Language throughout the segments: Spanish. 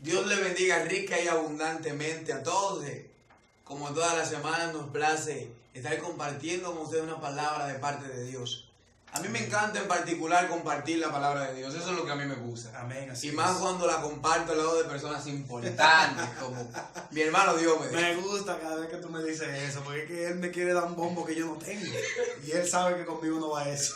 Dios le bendiga rica y abundantemente a todos. Como todas las semanas nos place estar compartiendo con ustedes una palabra de parte de Dios. A mí me encanta en particular compartir la palabra de Dios. Eso es lo que a mí me gusta. Amén. Así y es. más cuando la comparto al lado de personas importantes como mi hermano Dios Me gusta cada vez que tú me dices eso, porque es que él me quiere dar un bombo que yo no tengo. Y él sabe que conmigo no va eso.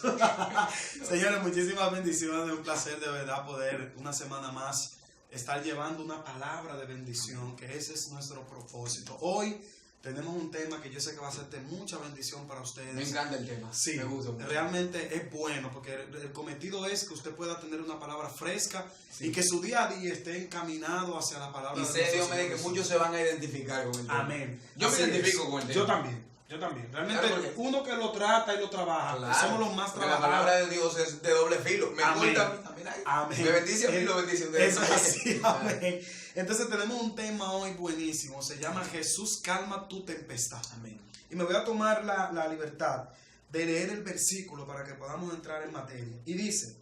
Señores, muchísimas bendiciones. Es un placer de verdad poder una semana más estar llevando una palabra de bendición, que ese es nuestro propósito. Hoy tenemos un tema que yo sé que va a ser de mucha bendición para ustedes. Me encanta el tema. Sí, me gusta mucho. realmente es bueno, porque el cometido es que usted pueda tener una palabra fresca, Sí. y que su día a día esté encaminado hacia la palabra Y de sé, nuestro Dios me Señor que Jesús. muchos se van a identificar con el tema. Amén. Yo me Así identifico es. con el tema. Yo también. Realmente Claro, porque- uno que lo trata y lo trabaja, Claro, somos los más porque la palabra trabajados. de Dios es de doble filo. Me Amén. corta a mí, Amén. me bendice a mí, lo bendice a ustedes. Eso es así, amén. Entonces tenemos un tema hoy buenísimo, se llama Jesús calma tu tempestad. Amén. Y me voy a tomar la libertad de leer el versículo para que podamos entrar en materia. Y dice,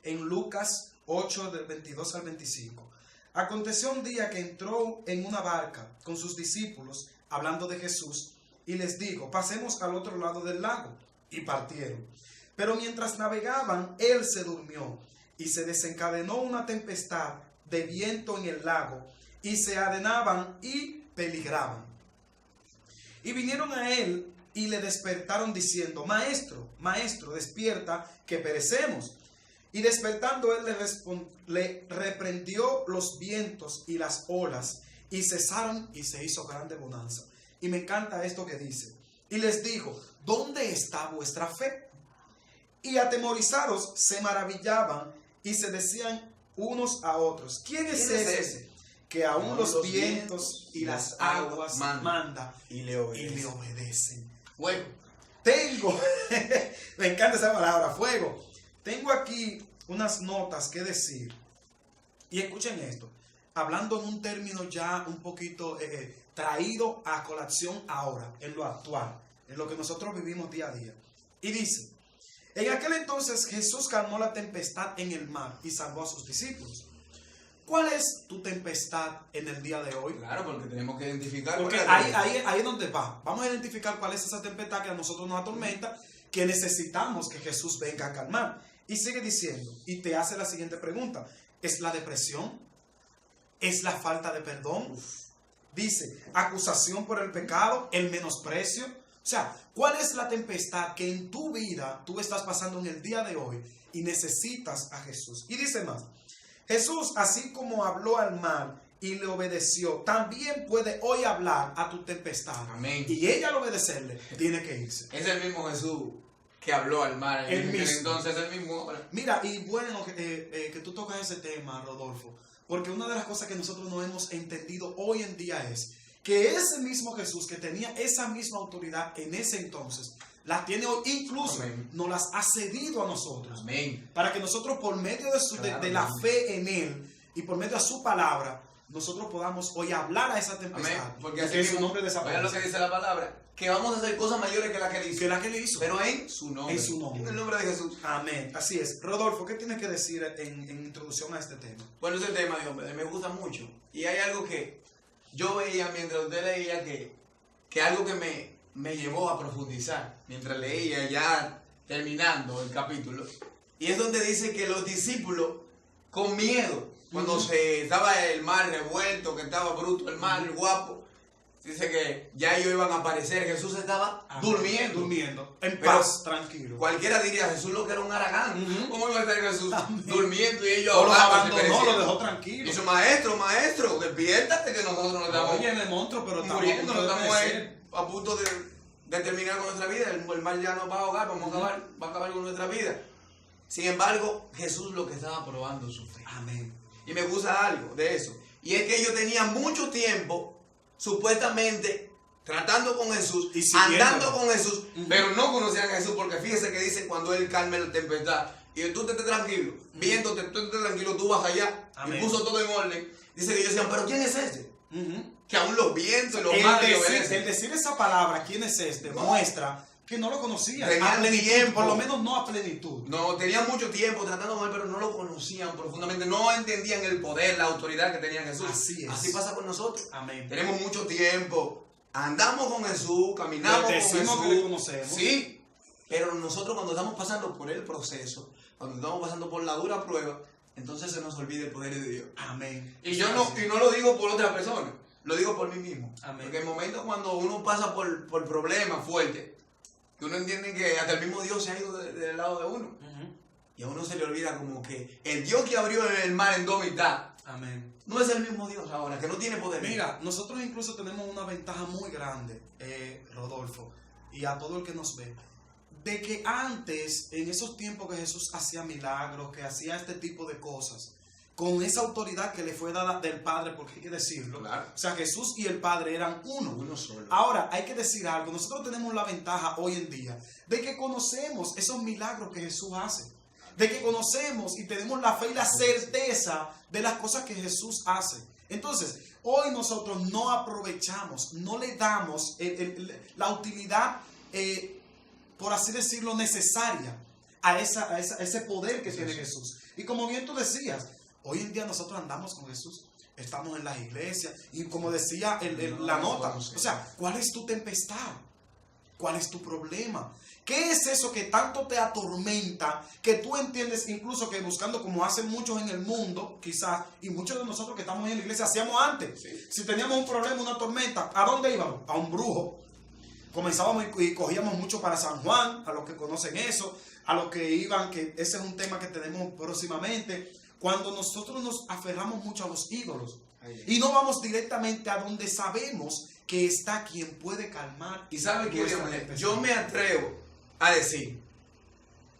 en Lucas 8, del 22 al 25, aconteció un día que entró en una barca con sus discípulos, hablando de Jesús, y les dijo, pasemos al otro lado del lago. Y partieron. Pero mientras navegaban, él se durmió, y se desencadenó una tempestad de viento en el lago, y se arenaban y peligraban. Y vinieron a él y le despertaron diciendo, Maestro, Maestro, despierta, que perecemos. Y despertando él le reprendió los vientos y las olas, y cesaron, y se hizo grande bonanza. Y me encanta esto que dice. Y les dijo, ¿dónde está vuestra fe? Y atemorizados se maravillaban y se decían unos a otros, ¿quién es ese? Que aún los vientos y las aguas manda Y le y obedece. le obedecen. Bueno, Tengo, me encanta esa palabra, fuego. Tengo aquí unas notas que decir. Y escuchen esto, hablando en un término ya un poquito traído a colación ahora, en lo actual, en lo que nosotros vivimos día a día. Y dice, en aquel entonces Jesús calmó la tempestad en el mar y salvó a sus discípulos. ¿Cuál es tu tempestad en el día de hoy? claro, porque tenemos que identificar. Porque cuál es la ahí es donde va. Vamos a identificar cuál es esa tempestad que a nosotros nos atormenta, que necesitamos que Jesús venga a calmar. Y sigue diciendo, y te hace la siguiente pregunta. ¿Es la depresión? ¿Es la falta de perdón? Dice, acusación por el pecado, el menosprecio. O sea, ¿cuál es la tempestad que en tu vida tú estás pasando en el día de hoy y necesitas a Jesús? Y dice más, Jesús, así como habló al mar y le obedeció, también puede hoy hablar a tu tempestad. Amén. Y ella al obedecerle tiene que irse. Es el mismo Jesús que habló al mar en El aquel mismo. entonces, el mismo. Mira, y bueno que tú tocas ese tema, Rodolfo, porque una de las cosas que nosotros no hemos entendido hoy en día es que ese mismo Jesús que tenía esa misma autoridad en ese entonces, la tiene hoy, incluso Amén. nos las ha cedido a nosotros. Amén. Para que nosotros por medio Claro, de la amén. fe en Él y por medio de su palabra, nosotros podamos hoy hablar a esa tempestad. Amén. Porque y así que su mismo, nombre oigan lo que desaparezca. dice la palabra, que vamos a hacer cosas mayores que las que él hizo. Que la que le hizo. Pero en su nombre. En su nombre. En el nombre de Jesús. Amén. Así es. Rodolfo, ¿qué tienes que decir en introducción a este tema? Bueno, ese tema, Dios mío, me gusta mucho. Y hay algo que yo veía mientras usted leía que algo que me llevó a profundizar mientras leía ya terminando el capítulo. Y es donde dice que los discípulos con miedo, cuando se estaba el mar revuelto, que estaba bruto el mar, el guapo, dice que ya ellos iban a aparecer. Jesús estaba durmiendo. Durmiendo. En Pero paz, tranquilo. Cualquiera diría, Jesús lo que era un haragán. Ujú. ¿Cómo iba a estar Jesús Amén. durmiendo y ellos O lo ahogándose, abandonó, pereciendo? lo dejó tranquilo. Dice, maestro, despiértate que nosotros no estamos Oye, el monstruo, pero estamos muriendo, no a punto de estamos perecer. a punto de terminar con nuestra vida. El mar ya nos va a ahogar, va a acabar con nuestra vida. Sin embargo, Jesús lo que estaba probando su fe. Amén. Y me gusta algo de eso. Y es que ellos tenían mucho tiempo, supuestamente, tratando con Jesús, Y siguiéndolo. andando con Jesús, pero no conocían a Jesús, porque fíjese que dice cuando Él calme la tempestad, y tú te estés tranquilo, viéndote, tú estés tranquilo, tú vas allá, Amén. y puso todo en orden. Dice que ellos decían, pero ¿quién es este? Ujú. Que aún los vientos y los mares le El obedecen. decir esa palabra, ¿quién es este? No. Muestra que no lo conocían. Tenían A plenitud, tiempo. por lo menos no a plenitud. No, tenían mucho tiempo tratando con él, pero no lo conocían profundamente, no entendían el poder, la autoridad que tenía Jesús. Así es. Así pasa con nosotros. Amén. Tenemos mucho tiempo, andamos con Jesús, caminamos con Decimos Jesús. que le conocemos. Sí, pero nosotros cuando estamos pasando por el proceso, cuando estamos pasando por la dura prueba, entonces se nos olvida el poder de Dios. Amén. Y yo no lo digo por otra persona, lo digo por mí mismo. Amén. Porque en momentos cuando uno pasa por problemas fuertes, que uno entiende que hasta el mismo Dios se ha ido del lado de uno. Ujú. Y a uno se le olvida como que el Dios que abrió el mar en dos mitad Amén. no es el mismo Dios ahora, que no tiene poder. Mira, nosotros incluso tenemos una ventaja muy grande, Rodolfo, y a todo el que nos ve, de que antes, en esos tiempos que Jesús hacía milagros, que hacía este tipo de cosas, con esa autoridad que le fue dada del Padre, porque hay que decirlo. Claro. O sea, Jesús y el Padre eran uno. Uno solo. Ahora, hay que decir algo. Nosotros tenemos la ventaja hoy en día de que conocemos esos milagros que Jesús hace. De que conocemos y tenemos la fe y la certeza de las cosas que Jesús hace. Entonces, hoy nosotros no aprovechamos, no le damos la utilidad, por así decirlo, necesaria a ese poder que tiene Jesús. Y como bien tú decías, hoy en día nosotros andamos con Jesús, estamos en las iglesias y como decía la nota, o sea, ¿cuál es tu tempestad? ¿Cuál es tu problema? ¿Qué es eso que tanto te atormenta que tú entiendes incluso que buscando como hacen muchos en el mundo, quizás, y muchos de nosotros que estamos en la iglesia hacíamos antes? Sí. Si teníamos un problema, una tormenta, ¿a dónde íbamos? A un brujo. Comenzábamos y cogíamos mucho para San Juan, a los que conocen eso, a los que iban, que ese es un tema que tenemos próximamente. Cuando nosotros nos aferramos mucho a los ídolos y no vamos directamente a donde sabemos que está quien puede calmar. Y sabe que yo me atrevo a decir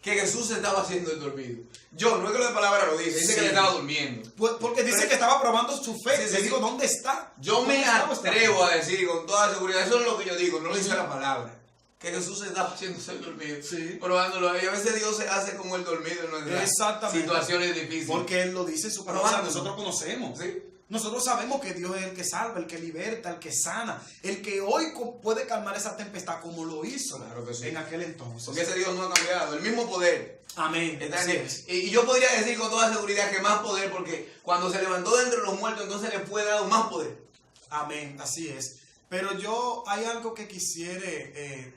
que Jesús se estaba haciendo el dormido. Yo, no es que la palabra lo dice que le estaba durmiendo. Porque dice que estaba probando su fe. Le digo, ¿dónde está? Yo me atrevo a decir con toda seguridad, eso es lo que yo digo, no lo dice la palabra. Que Jesús se estaba haciendo el dormido, probándolo. Y a veces Dios se hace como el dormido en nuestras situaciones difíciles. Porque Él lo dice en su palabra, nosotros conocemos. ¿Sí? Nosotros sabemos que Dios es el que salva, el que liberta, el que sana, el que hoy puede calmar esa tempestad como lo hizo en aquel entonces. Porque ese Dios no ha cambiado, el mismo poder. Amén. Está en él. Y yo podría decir con toda seguridad que más poder, porque cuando se levantó de entre los muertos, entonces le fue dado más poder. Amén, así es. Pero hay algo que quisiera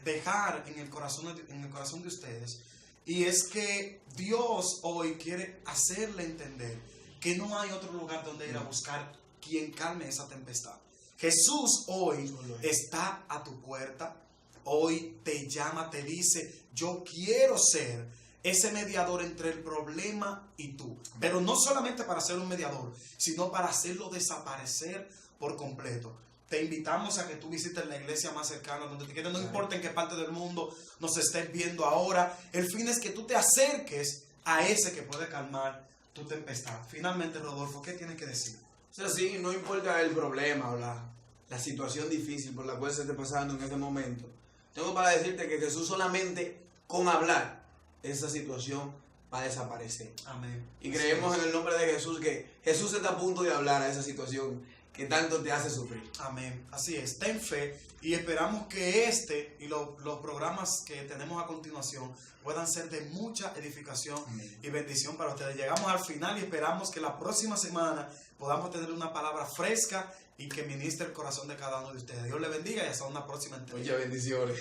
dejar en el corazón de ustedes, y es que Dios hoy quiere hacerle entender que no hay otro lugar donde ir a buscar quien calme esa tempestad. Jesús hoy está a tu puerta, hoy te llama, te dice, yo quiero ser ese mediador entre el problema y tú. Pero no solamente para ser un mediador, sino para hacerlo desaparecer por completo. Te invitamos a que tú visites la iglesia más cercana, donde te quieras, no importa en qué parte del mundo nos estés viendo ahora. El fin es que tú te acerques a ese que puede calmar tu tempestad. Finalmente, Rodolfo, ¿qué tienes que decir? O sea, sí, no importa el problema o la situación difícil por la cual se esté pasando en ese momento. Tengo para decirte que Jesús solamente con hablar esa situación va a desaparecer. Amén. Y creemos en el nombre de Jesús que Jesús está a punto de hablar a esa situación que tanto te hace sufrir. Amén. Así es. Ten fe y esperamos que y los programas que tenemos a continuación puedan ser de mucha edificación y bendición para ustedes. Llegamos al final y esperamos que la próxima semana podamos tener una palabra fresca y que ministre el corazón de cada uno de ustedes. Dios le bendiga y hasta una próxima entrevista. Muchas bendiciones.